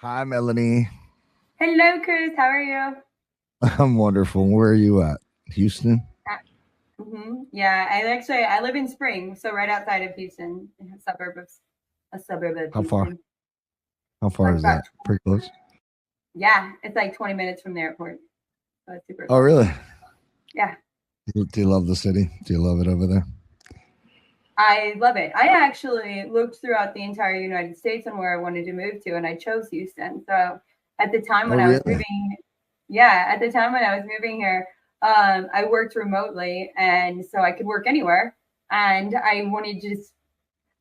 Hi, Melanie. Hello, Chris. How are you? I'm wonderful. Where are you at? Houston? Yeah, I live in Spring, so right outside of Houston, a suburb of How far? Houston. How far Like is about that? Pretty close. yeah, it's like 20 minutes from the airport, so it's super Oh, close. really? Yeah, Do you love the city? Do you love it over there? I love it. I actually looked throughout the entire United States on where I wanted to move to, and I chose Houston. So at the time Oh, when I was really? moving, yeah, at the time when I was moving here, I worked remotely, and so I could work anywhere. And I wanted to just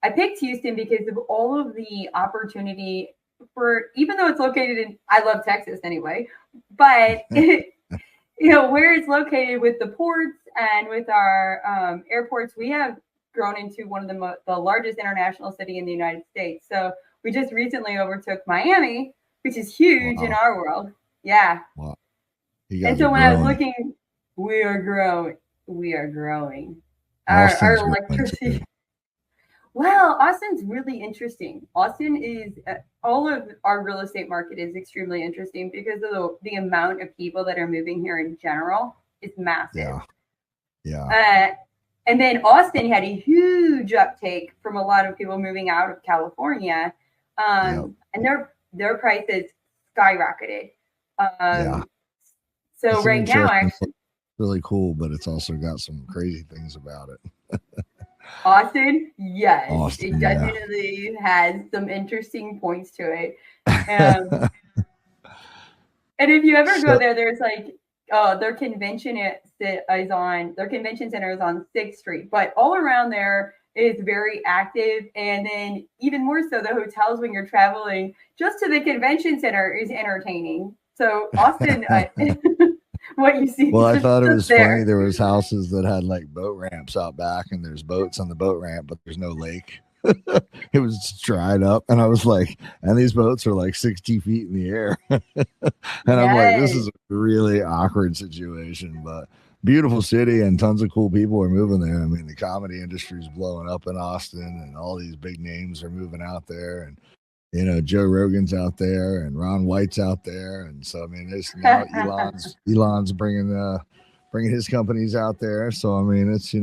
I picked Houston because of all of the opportunity for, even though it's located in, I love Texas anyway, but where it's located with the ports and with our airports, we have grown into one of the largest international city in the United States. So we just recently overtook Miami, which is huge in Wow. our world. Yeah. Wow. You And guys are so when I was growing. looking, we are growing. We are growing. Our Austin's growing too. electricity. Well, Austin's really interesting. Austin is all of our real estate market is extremely interesting because of the amount of people that are moving here in general is massive. Yeah. Yeah. Uh, and then Austin had a huge uptake from a lot of people moving out of California, Yep. and their prices skyrocketed. Yeah. Um, so It's an right now, interesting, actually, really cool, but it's also got some crazy things about it. Austin, yes, it Austin, yeah. definitely has some interesting points to it. Um, And if you ever go So, there, there's like their convention center is on 6th Street, but all around there is very active. And then even more so, the hotels when you're traveling just to the convention center is entertaining. So Austin, what you see well, I just, thought it just was funny. there. There was houses that had like boat ramps out back, and there's boats on the boat ramp, but there's no lake. It was dried up, and I was like, and these boats are like 60 feet in the air, and I'm like, this Yes. is a really awkward situation, but beautiful city and tons of cool people are moving there. I mean, the comedy industry is blowing up in Austin, and all these big names are moving out there, and Joe Rogan's out there and Ron White's out there, and so I mean, it's now Elon's bringing his companies out there. So I mean, it's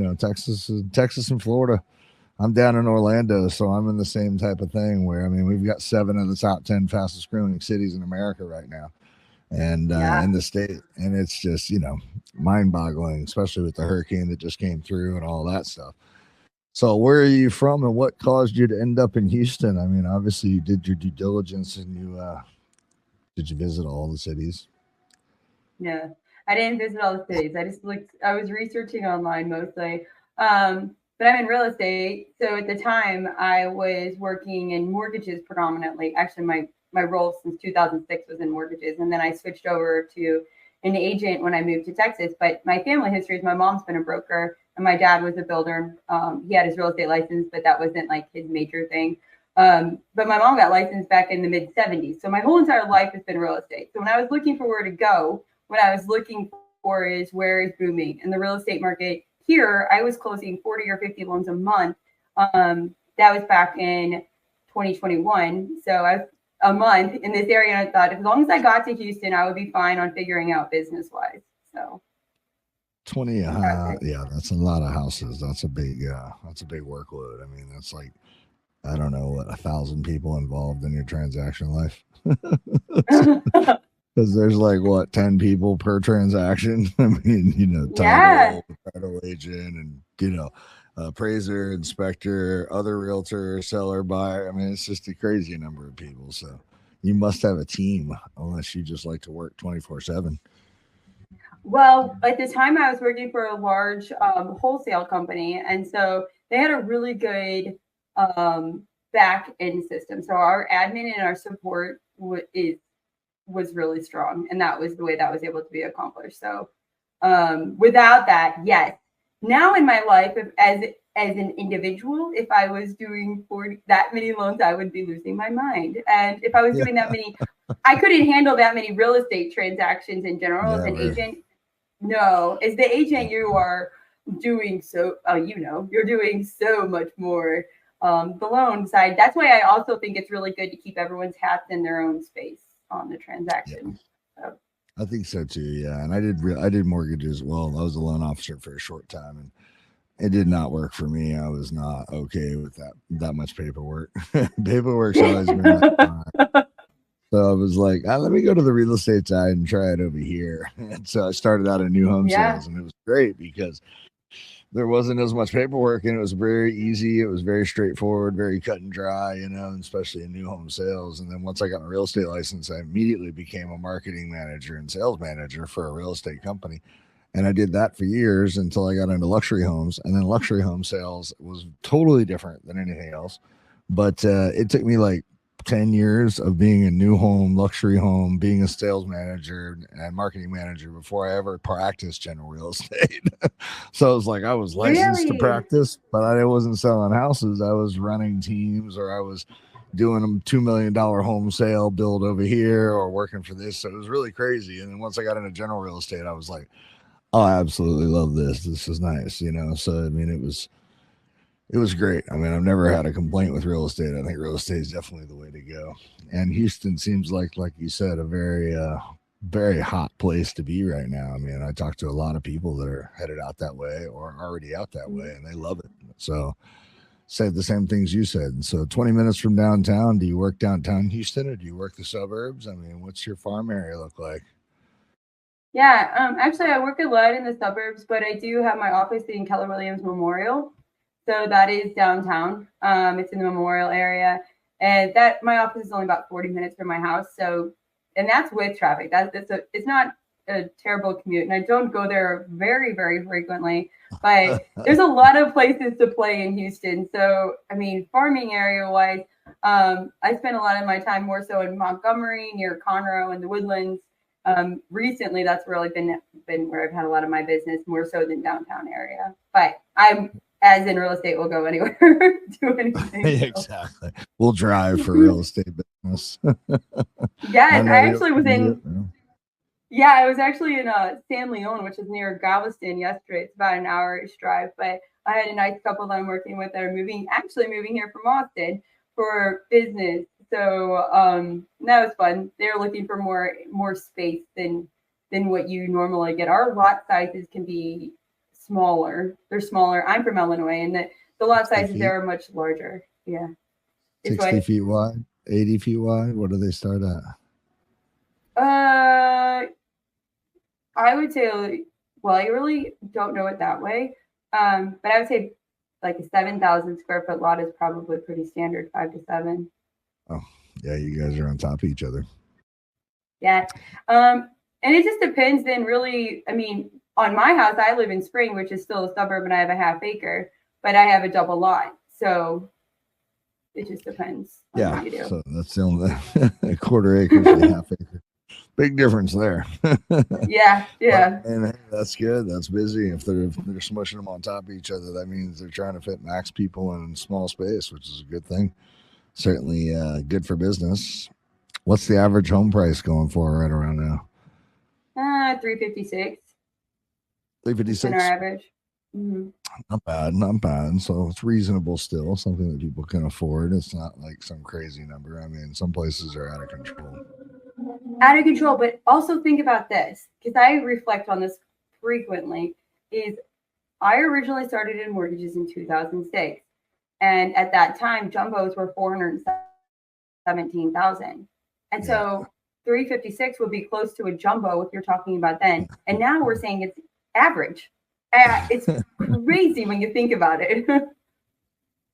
Texas and Florida. I'm down in Orlando, so I'm in the same type of thing where I mean, we've got 7 of the top 10 fastest growing cities in America right now, and Yeah. in the state, and it's just mind boggling, especially with the hurricane that just came through and all that stuff. So, where are you from, and what caused you to end up in Houston? I mean, obviously, you did your due diligence, and did you visit all the cities? Yeah. I didn't visit all the cities. I was researching online mostly. But I'm in real estate. So at the time I was working in mortgages predominantly. Actually, my role since 2006 was in mortgages. And then I switched over to an agent when I moved to Texas. But my family history is my mom's been a broker and my dad was a builder. He had his real estate license, but that wasn't like his major thing. But my mom got licensed back in the mid 70s. So my whole entire life has been real estate. So when I was looking for where to go, what I was looking for is where is booming in the real estate market. Here, I was closing 40 or 50 loans a month. That was back in 2021. So I was a month in this area, and I thought as long as I got to Houston, I would be fine on figuring out business wise. So 20. that's it. Yeah, that's a lot of houses. That's a big workload. I mean, that's like I don't know what 1,000 people involved in your transaction life. Because there's like what 10 people per transaction. I mean, Yeah. title agent, and appraiser, inspector, other realtor, seller, buyer. I mean, it's just a crazy number of people. So you must have a team, unless you just like to work 24/7. Well, at the time, I was working for a large wholesale company, and so they had a really good back end system. So our admin and our support was really strong, and that was the way that was able to be accomplished. So without that, yes. Now in my life, as an individual, if I was doing 40, that many loans, I would be losing my mind. And if I was Yeah, doing that many, I couldn't handle that many real estate transactions in general as an never. agent. No, as the agent, you are doing so. You're doing so much more. the loan side. That's why I also think it's really good to keep everyone's hats in their own space on the transaction. So. I think so too. Yeah, and I did mortgages. Well, I was a loan officer for a short time, and it did not work for me. I was not okay with that much paperwork. Paperwork's always been like, so I was like, let me go to the real estate side and try it over here. And so I started out in new home sales, and it was great because there wasn't as much paperwork, and it was very easy. It was very straightforward, very cut and dry, and especially in new home sales. And then once I got my real estate license, I immediately became a marketing manager and sales manager for a real estate company. And I did that for years until I got into luxury homes. And then luxury home sales was totally different than anything else. But it took me like 10 years of being a new home, luxury home, being a sales manager and marketing manager before I ever practiced general real estate. So it was like I was licensed to practice, but I wasn't selling houses. I was running teams, or I was doing a $2 million home sale build over here, or working for this. So it was really crazy. And then once I got into general real estate, I was like, oh, I absolutely love this. This is nice, So, I mean, it was great. I mean, I've never had a complaint with real estate. I think real estate is definitely the way to go. And Houston seems like you said, a very, very hot place to be right now. I mean, I talk to a lot of people that are headed out that way or already out that way, and they love it. So, said the same things you said. So 20 minutes from downtown, do you work downtown Houston, or do you work the suburbs? I mean, what's your farm area look like? Yeah, actually, I work a lot in the suburbs, but I do have my office in Keller Williams Memorial. So that is downtown. It's in the Memorial area. And that my office is only about 40 minutes from my house. So, and that's with traffic. It's not a terrible commute. And I don't go there very, very frequently, but there's a lot of places to play in Houston. So, I mean, farming area wise, I spend a lot of my time more so in Montgomery, near Conroe and the Woodlands. Recently, that's really been where I've had a lot of my business, more so than downtown area. But as in real estate, we'll go anywhere, do anything. Exactly. We'll drive for real estate business. Yeah, I actually was in. Yeah, I was actually in San Leon, which is near Galveston yesterday. It's about an hour-ish drive, but I had a nice couple that I'm working with that are moving here from Austin for business. So that was fun. They're looking for more space than what you normally get. Our lot sizes can be smaller. They're smaller. I'm from Illinois, and the lot sizes there are much larger. Yeah. 60 feet wide, 80 feet wide. What do they start at? I would say, well, I really don't know it that way. But I would say like a 7,000 square foot lot is probably pretty standard, 5 to 7. Oh, yeah, you guys are on top of each other. Yeah. And it just depends then really, I mean, on my house, I live in Spring, which is still a suburb, and I have a half acre, but I have a double lot. So it just depends on what you do. So that's the only a quarter acre to half acre. Big difference there. Yeah. And that's good. That's busy. If they're smushing them on top of each other, that means they're trying to fit max people in small space, which is a good thing. Certainly good for business. What's the average home price going for right around now? 356. 356. Our average. Mm-hmm. Not bad. So it's reasonable still, something that people can afford. It's not like some crazy number. I mean, some places are out of control. But also think about this, because I reflect on this frequently, is I originally started in mortgages in 2006. And at that time, jumbos were $417,000. And so 356 would be close to a jumbo if you're talking about then. And now we're saying it's average. It's crazy when you think about it.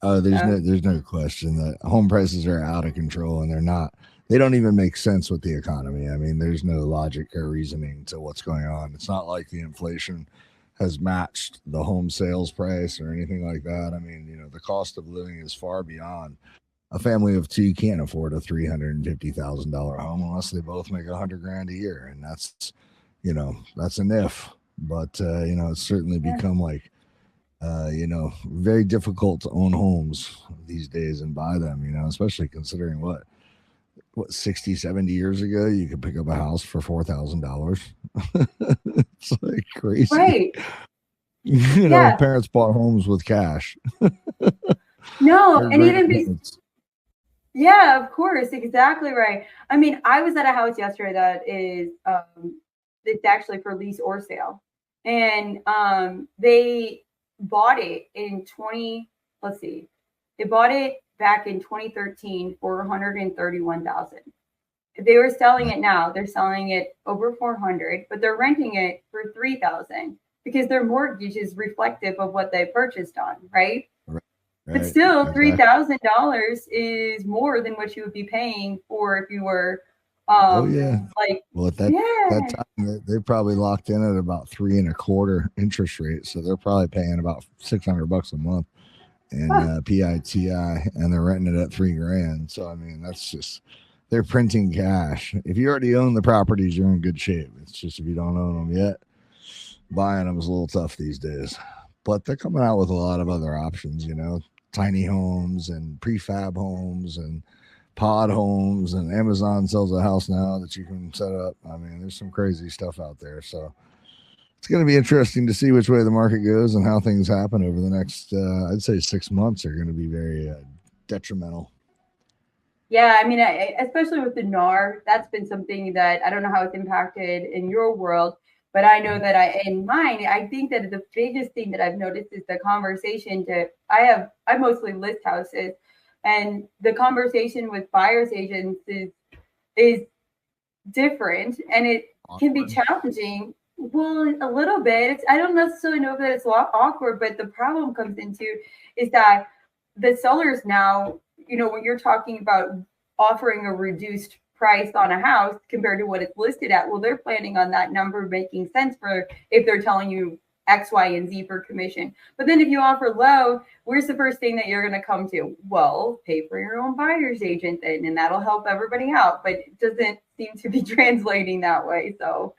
There's no question that home prices are out of control, and they don't even make sense with the economy. I mean, there's no logic or reasoning to what's going on. It's not like the inflation has matched the home sales price or anything like that. I mean, the cost of living is far beyond. A family of two can't afford a $350,000 home unless they both make $100,000 a year. And that's an if, but it's certainly become like, very difficult to own homes these days and buy them, especially considering what 60, 70 years ago, you could pick up a house for $4,000. It's like crazy. Right. Parents bought homes with cash. No, They're and great even points. yeah, of course, exactly right. I mean, I was at a house yesterday that is it's actually for lease or sale. And they bought it in 20, let's see. They bought it back in 2013 for 131,000. If they were selling it now, they're selling it over 400, but they're renting it for 3,000 because their mortgage is reflective of what they purchased on, right? Right, But right, still, exactly. $3,000 is more than what you would be paying for if you were, Oh yeah. like, Well, at that yeah, time, they probably locked in at about 3.25 interest rate, so they're probably paying about $600 a month in huh, PITI, and they're renting it at $3,000. So I mean, that's just they're printing cash. If you already own the properties, you're in good shape. It's just if you don't own them yet, buying them is a little tough these days. But they're coming out with a lot of other options, tiny homes and prefab homes and pod homes, and Amazon sells a house now that you can set up. I mean, there's some crazy stuff out there. So it's going to be interesting to see which way the market goes and how things happen over the next, I'd say 6 months are going to be very detrimental. yeah. I mean, especially with the NAR, that's been something that I don't know how it's impacted in your world, but I know that in mine, I think that the biggest thing that I've noticed is the conversation to, I mostly list houses, and the conversation with buyer's agents is different, and it can be Awkward. challenging. Well, a little bit. I don't necessarily know that it's awkward, but the problem comes into is that the sellers now, when you're talking about offering a reduced price on a house compared to what it's listed at, well, they're planning on that number making sense for if they're telling you X, Y, and Z for commission. But then if you offer low, where's the first thing that you're going to come to? Well, pay for your own buyer's agent then, and that'll help everybody out. But it doesn't seem to be translating that way. So,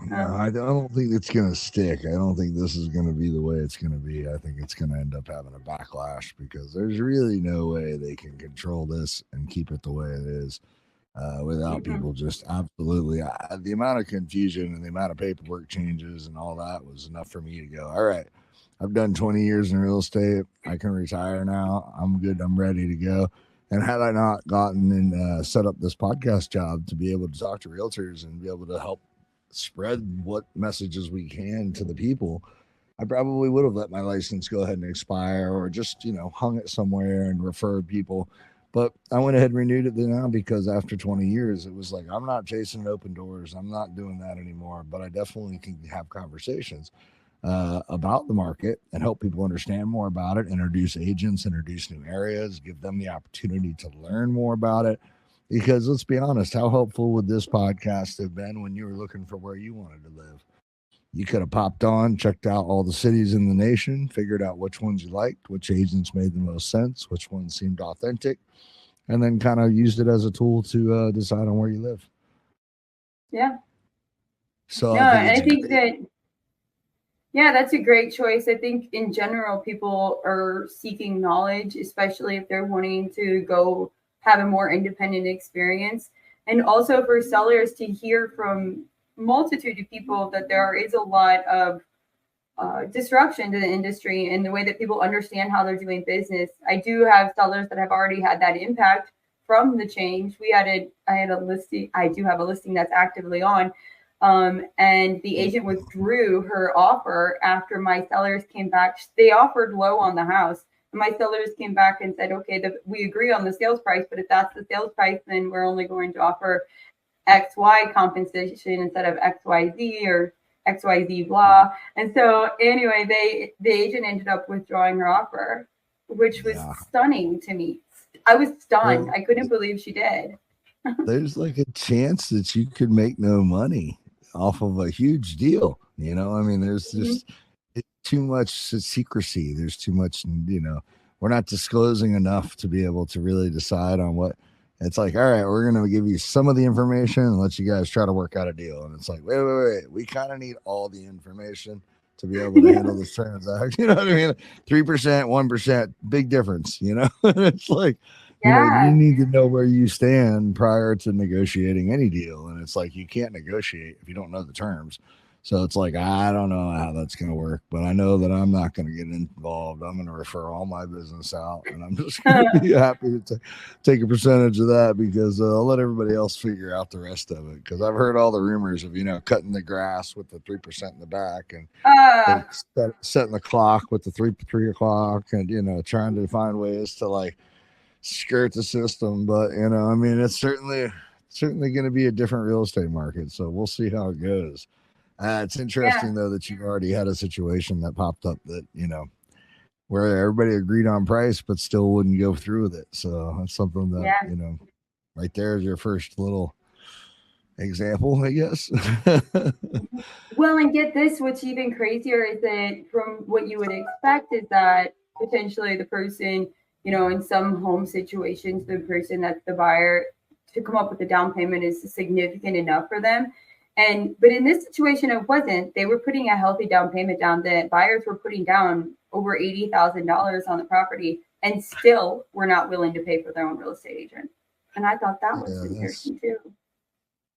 No, I don't think it's going to stick. I don't think this is going to be the way it's going to be. I think it's going to end up having a backlash because there's really no way they can control this and keep it the way it is without mm-mm. people just absolutely. The amount of confusion and the amount of paperwork changes and all that was enough for me to go, all right, I've done 20 years in real estate. I can retire now. I'm good. I'm ready to go. And had I not gotten and set up this podcast job to be able to talk to realtors and be able to help spread what messages we can to the people, I probably would have let my license go ahead and expire or just, hung it somewhere and referred people. But I went ahead and renewed it now because after 20 years, it was like, I'm not chasing open doors. I'm not doing that anymore. But I definitely can have conversations about the market and help people understand more about it, introduce agents, introduce new areas, give them the opportunity to learn more about it. Because let's be honest, how helpful would this podcast have been when you were looking for where you wanted to live? You could have popped on, checked out all the cities in the nation, figured out which ones you liked, which agents made the most sense, which ones seemed authentic, and then kind of used it as a tool to decide on where you live. Yeah. So No, I think and I it's think great. that, yeah, that's a great choice. I think in general, people are seeking knowledge, especially if they're wanting to go have a more independent experience. And also for sellers to hear from multitude of people that there is a lot of disruption to the industry and the way that people understand how they're doing business. I do have sellers that have already had that impact from the change. I had a listing. I do have a listing that's actively on, and the agent withdrew her offer after my sellers came back. They offered low on the house. And my sellers came back and said, okay, we agree on the sales price, but if that's the sales price, then we're only going to offer XY compensation instead of XYZ or XYZ blah. And so anyway, the agent ended up withdrawing her offer, which was Yeah. stunning to me. I was stunned. Well, I couldn't believe she did. there's like a chance that you could make no money off of a huge deal. I mean, there's Mhm. just too much secrecy. There's too much, we're not disclosing enough to be able to really decide on what it's like. All right, we're going to give you some of the information and let you guys try to work out a deal. And it's like, wait. We kind of need all the information to be able to Yeah. handle this transaction. You know what I mean? 3%, 1%, big difference. It's like, you Yeah. need to know where you stand prior to negotiating any deal. And it's like you can't negotiate if you don't know the terms. So it's like, I don't know how that's going to work, but I know that I'm not going to get involved. I'm going to refer all my business out, and I'm just going to be happy to take a percentage of that, because I'll let everybody else figure out the rest of it. Because I've heard all the rumors of, cutting the grass with the 3% in the back, and like setting the clock with the 3 o'clock, and, trying to find ways to like skirt the system. But, I mean, it's certainly going to be a different real estate market. So we'll see how it goes. It's interesting, though, that you've already had a situation that popped up that, where everybody agreed on price, but still wouldn't go through with it. So that's something that, right there is your first little example, I guess. Well, and get this, what's even crazier is that from what you would expect is that potentially the person, in some home situations, the person that's the buyer to come up with the down payment is significant enough for them. But in this situation, it wasn't. They were putting a healthy down payment down. The buyers were putting down over $80,000 on the property, and still were not willing to pay for their own real estate agent. And I thought that was interesting too.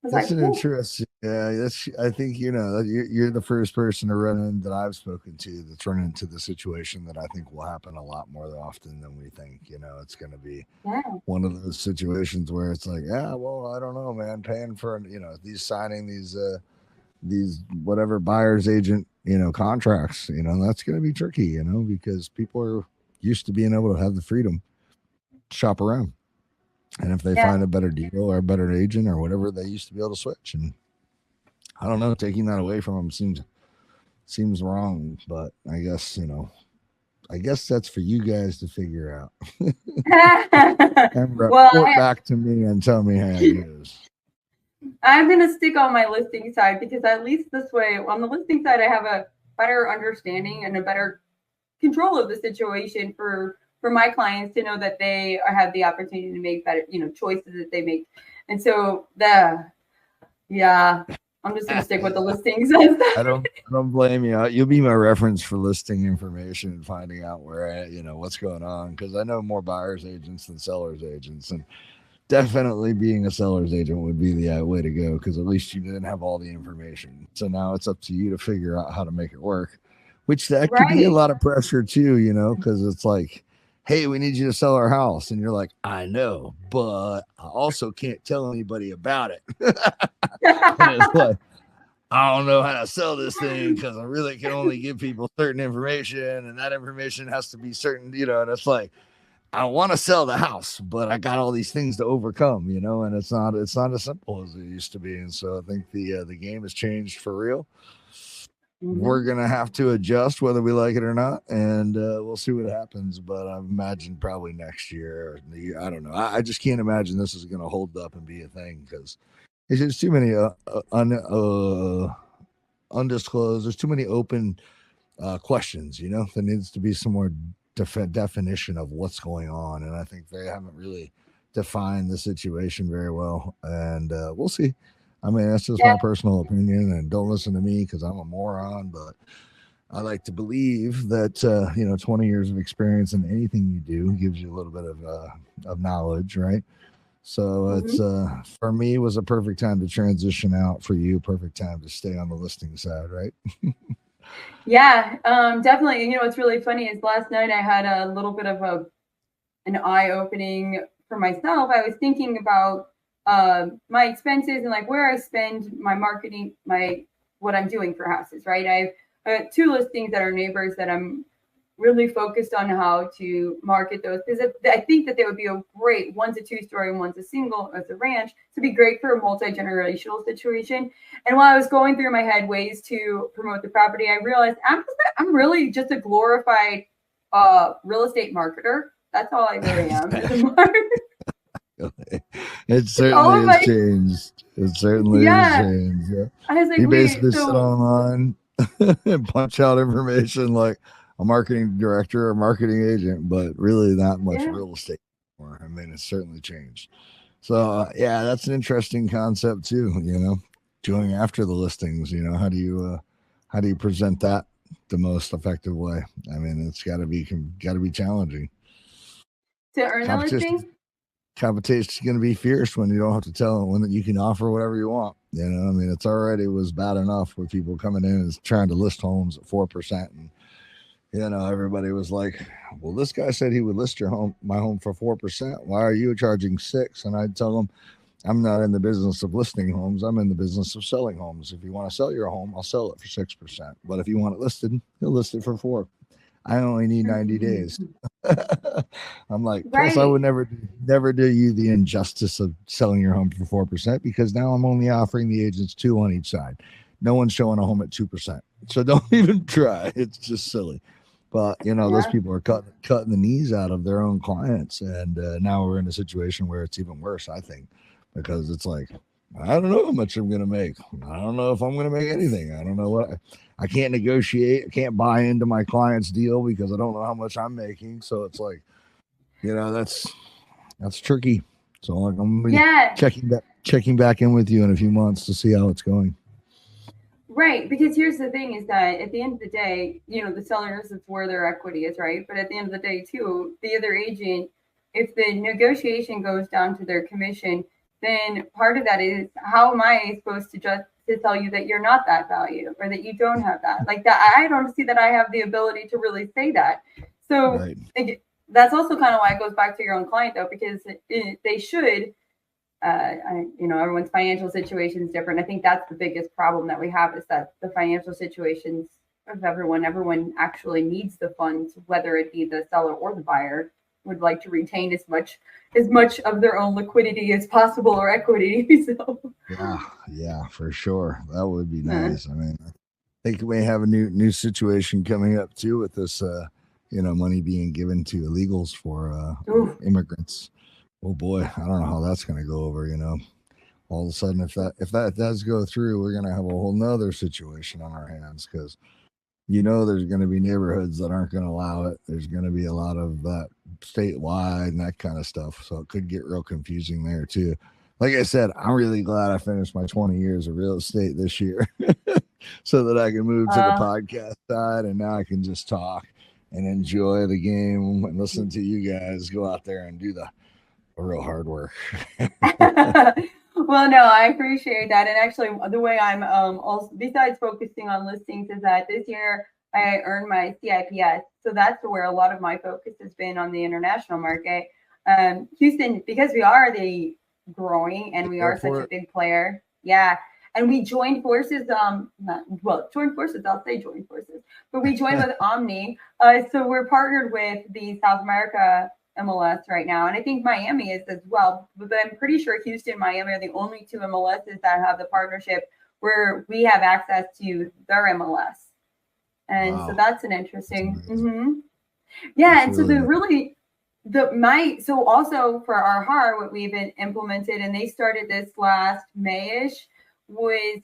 That's an interesting. Yeah, I think you're the first person to run in that I've spoken to that's run into the situation that I think will happen a lot more often than we think. It's going to be one of those situations where it's like, well, I don't know, man, paying for signing these whatever buyer's agent contracts. That's going to be tricky. Because people are used to being able to have the freedom to shop around. And if they find a better deal or a better agent or whatever, they used to be able to switch. And I don't know, taking that away from them seems wrong. But I guess that's for you guys to figure out. And report back to me and tell me how it is. I'm going to stick on my listing side, because at least this way, on the listing side, I have a better understanding and a better control of the situation for my clients to know that they have the opportunity to make better, choices that they make. And so I'm just going to stick with the listings. I don't blame you. You'll be my reference for listing information and finding out where, what's going on. Because I know more buyer's agents than seller's agents. And definitely being a seller's agent would be the way to go, because at least you didn't have all the information. So now it's up to you to figure out how to make it work, which that could be a lot of pressure too, because it's like, hey, we need you to sell our house. And you're like, I know, but I also can't tell anybody about it. And it's like, I don't know how to sell this thing, because I really can only give people certain information, and that information has to be certain, and it's like, I want to sell the house, but I got all these things to overcome, and it's not as simple as it used to be. And so I think the game has changed for real. We're going to have to adjust whether we like it or not, and we'll see what happens. But I imagine probably next year or the year. I don't know. I just can't imagine this is going to hold up and be a thing, because there's just too many undisclosed. There's too many open questions, there needs to be some more definition of what's going on. And I think they haven't really defined the situation very well. And we'll see. I mean, that's just my personal opinion, and don't listen to me because I'm a moron, but I like to believe that, 20 years of experience in anything you do gives you a little bit of knowledge, right? So it's, for me, was a perfect time to transition out. For you, perfect time to stay on the listing side, right? Definitely. And what's really funny is last night I had a little bit of an eye-opening for myself. I was thinking about my expenses and like where I spend my marketing, what I'm doing for houses, right? I have 2 listings that are neighbors that I'm really focused on how to market those, because I think that they would be a great, one's a 2-story and one's a single, as a ranch, to be great for a multi-generational situation. And while I was going through my head ways to promote the property, I realized I'm really just a glorified real estate marketer. That's all I really am. It certainly has changed. It certainly has changed. Yeah. I was like, you basically sit online and punch out information like a marketing director or marketing agent, but really not much real estate anymore. I mean, it's certainly changed. So that's an interesting concept too. Doing after the listings. How do you present that the most effective way? I mean, it's got to be challenging to earn the listing. Competition is going to be fierce when you don't have to tell them, when you can offer whatever you want. You know, I mean, it's already was bad enough with people coming in and trying to list homes at 4%. And, you know, everybody was like, well, this guy said he would list my home for 4%. Why are you charging 6? And I'd tell him, I'm not in the business of listing homes. I'm in the business of selling homes. If you want to sell your home, I'll sell it for 6%. But if you want it listed, you'll list it for 4. I only need 90 days. I'm like, plus I would Right. never do you the injustice of selling your home for 4% because now I'm only offering the agents 2 on each side. No one's showing a home at 2%. So don't even try. It's just silly. But you know, those Yeah. people are cutting the knees out of their own clients, and now we're in a situation where it's even worse. I think because it's like I don't know how much I'm going to make. I don't know if I'm going to make anything. I don't know what I can't negotiate. I can't buy into my client's deal because I don't know how much I'm making. So it's like, you know, that's tricky. So like I'm gonna be Yeah. checking back in with you in a few months to see how it's going. Right, because here's the thing is that at the end of the day, the sellers, it's where their equity is, right? But at the end of the day, too, the other agent, if the negotiation goes down to their commission, then part of that is how am I supposed to just to tell you that you're not that value or that you don't have that? Like that, I don't see that I have the ability to really say that. So Right. that's also kind of why it goes back to your own client, though, because they should everyone's financial situation is different. I think that's the biggest problem that we have is that the financial situations of everyone actually needs the funds, whether it be the seller or the buyer would like to retain as much of their own liquidity as possible or equity. So, Yeah, for sure. That would be nice. I mean, I think we may have a new situation coming up too with this money being given to illegals for oof, immigrants. Oh boy, I don't know how that's going to go over. All of a sudden, if that does go through, we're going to have a whole nother situation on our hands because there's going to be neighborhoods that aren't going to allow it. There's going to be a lot of that statewide and that kind of stuff. So it could get real confusing there too. Like I said, I'm really glad I finished my 20 years of real estate this year so that I can move to the uh, podcast side and now I can just talk and enjoy the game and listen to you guys go out there and do the real hard work. well, no, I appreciate that. And actually, the way I'm also besides focusing on listings is that this year I earned my CIPS, so that's where a lot of my focus has been on the international market. Houston, because we are the growing and we Go are such for a it. big player, yeah. And we joined forces. Joined forces. I'll say joined forces, but we joined with Omni. So we're partnered with the South America MLS right now. And I think Miami is as well. But I'm pretty sure Houston and Miami are the only two MLSs that have the partnership where we have access to their MLS. And so Wow, that's an that's interesting. amazing. Yeah. That's And so really nice. so also for our HAR, what we've been implemented, and they started this last Mayish, was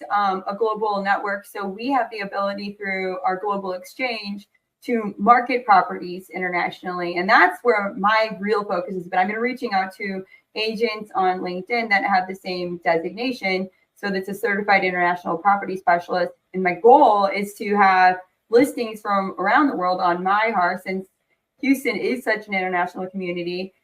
a global network. So we have the ability through our global exchange to market properties internationally. And that's where my real focus has been. I've been reaching out to agents on LinkedIn that have the same designation. So that's a certified international property specialist. And my goal is to have listings from around the world on my HAR, since Houston is such an international community,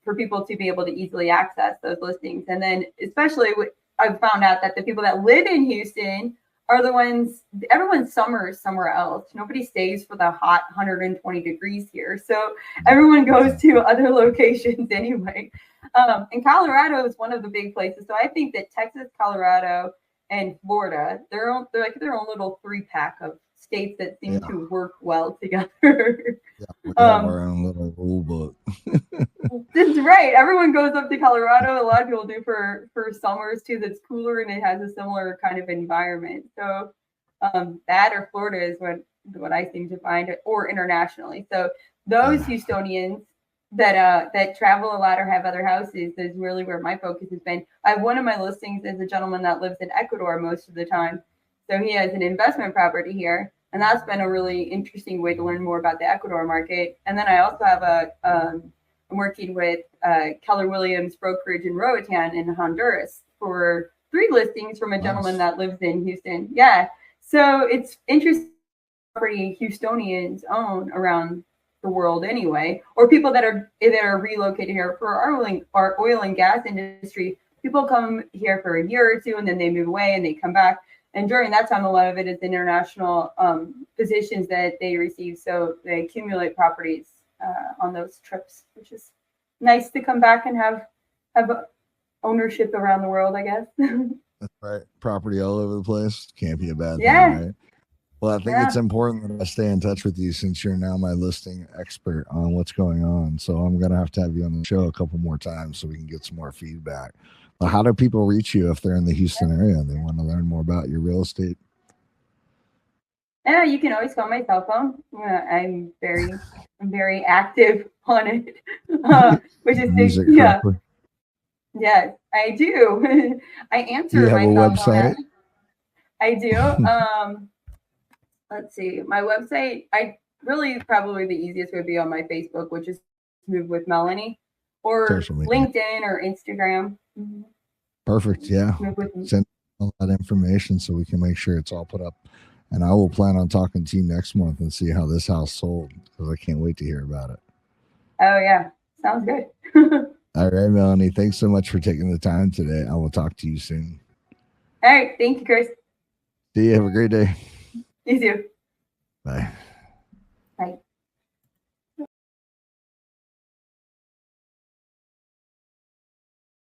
for people to be able to easily access those listings. And then especially I've found out that the people that live in Houston are the ones, everyone's summer is somewhere else. Nobody stays for the hot 120 degrees here. So everyone goes to other locations anyway. And Colorado is one of the big places. So I think that Texas, Colorado, and Florida, they're like their own little 3-pack of states that seem Yeah, to work well together. yeah. We have um, our own little rule book. That's right. Everyone goes up to Colorado. A lot of people do for summers too. That's cooler and it has a similar kind of environment. So that or Florida is what I seem to find, or internationally. So those Yeah. Houstonians that travel a lot or have other houses is really where my focus has been. I have one of my listings is a gentleman that lives in Ecuador most of the time. So he has an investment property here. And that's been a really interesting way to learn more about the Ecuador market. And then I also have I'm working with Keller Williams brokerage in Roatan in Honduras for 3 listings from a gentleman Nice. that lives in Houston. Yeah. So it's interesting property Houstonians own around the world anyway, or people that are relocated here for our oil and gas industry. people come here for a year or two and then they move away and they come back. And during that time, a lot of it is international positions that they receive. So they accumulate properties on those trips, which is nice to come back and have ownership around the world, I guess. That's right. Property all over the place. Can't be a bad Yeah. thing, right? Well, I think it's important that I stay in touch with you since you're now my listing expert on what's going on. So I'm going to have you on the show a couple more times so we can get some more feedback. But how do people reach you if they're in the Houston area and they want to learn more about your real estate? Yeah, you can always call my cell phone. I'm very active on it, which is Yes, I do. I answer. Do you have a website? I do. Let's see. My website. Probably the easiest would be on my Facebook, which is Move with Melanie, or LinkedIn or Instagram. Perfect. Yeah. Send all that information so we can make sure it's all put up. And I will plan on talking to you next month and see how this house sold because I can't wait to hear about it. Oh, yeah. Sounds good. All right, Melanie. Thanks so much for taking the time today. I will talk to you soon. All right. Thank you, Chris. See you. Have a great day. You too. Bye.